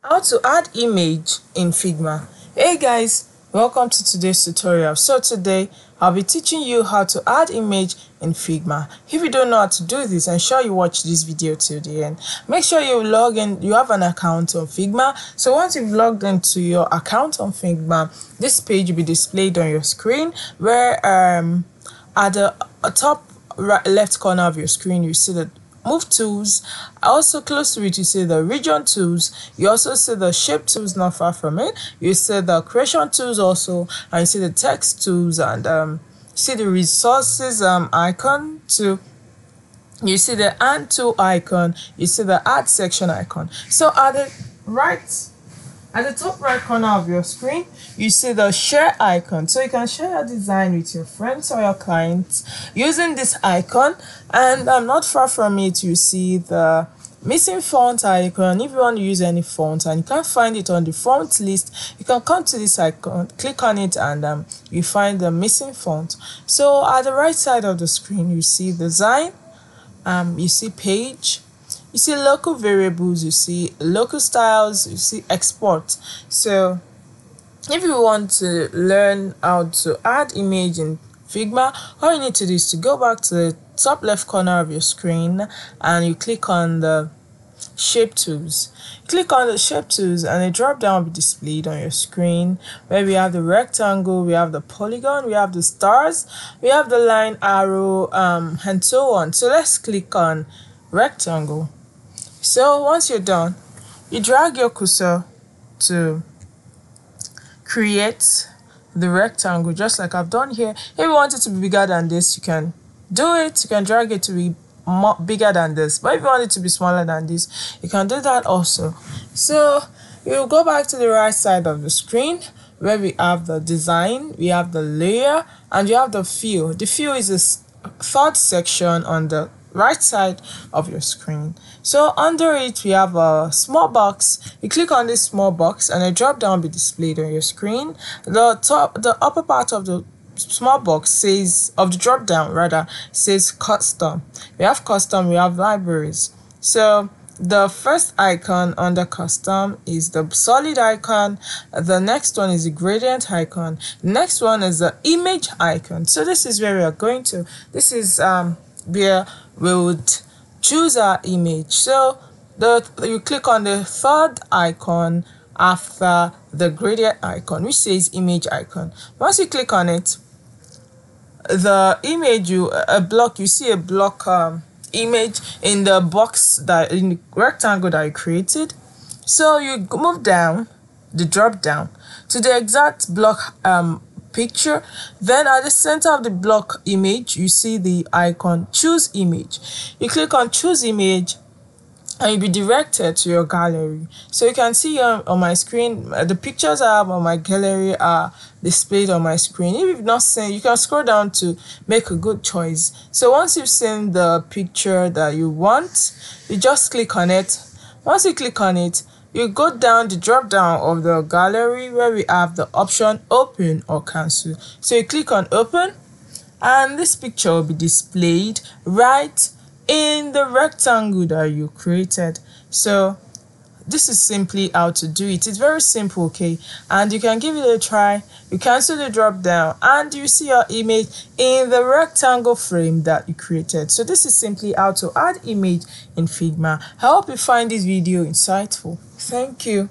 How to add image in Figma. Hey guys, welcome to today's tutorial. So today I'll be teaching you how to add image in Figma. If you don't know how to do this, ensure you watch this video till the end. Make sure you log in, you have an account on Figma. So once you've logged into your account on Figma, this page will be displayed on your screen where at the top left corner of your screen you see the move tools. Also close to it you see the region tools. You also see the shape tools not far from it. You see the creation tools also, and you see the text tools, and see the resources icon too. You see the and to icon. You see the add section icon. So at the top right corner of your screen, you see the share icon. So you can share your design with your friends or your clients using this icon. And not far from it, you see the missing font icon. If you want to use any font and you can't find it on the font list, you can come to this icon, click on it, and you find the missing font. So at the right side of the screen, you see design, you see page, you see local variables, you see local styles, you see export. So if you want to learn how to add image in Figma, all you need to do is to go back to the top left corner of your screen and you click on the shape tools. Click on the shape tools and a drop down will be displayed on your screen where we have the rectangle, we have the polygon, we have the stars, we have the line, arrow, and so on. So let's click on rectangle. So once you're done, you drag your cursor to create the rectangle just like I've done here. If you want it to be bigger than this, you can do it. You can drag it to be bigger than this, but if you want it to be smaller than this, you can do that also. So we'll go back to the right side of the screen where we have the design, we have the layer, and you have the fill. The fill is a third section on the right side of your screen. So under it we have a small box. You click on this small box and a drop down will be displayed on your screen. The upper part of the small box says, of the drop down rather, says custom. We have custom, we have libraries. So the first icon under custom is the solid icon. The next one is the gradient icon. The next one is the image icon. So this is where we are going to. This is where we would choose our image. So you click on the third icon after the gradient icon, which says image icon. Once you click on it, the image, you see a block image in the box, that in the rectangle that you created. So you move down the drop down to the exact block picture. Then at the center of the block image, you see the icon choose image. You click on choose image and you'll be directed to your gallery. So you can see on my screen, the pictures I have on my gallery are displayed on my screen. If you've not seen, you can scroll down to make a good choice. So once you've seen the picture that you want, you just click on it. Once you click on it, you go down the drop down of the gallery where we have the option open or cancel. So you click on open and this picture will be displayed right in the rectangle that you created. So this is simply how to do it. It's very simple, okay? And you can give it a try. You cancel the drop down and you see your image in the rectangle frame that you created. So this is simply how to add image in Figma. I hope you find this video insightful. Thank you.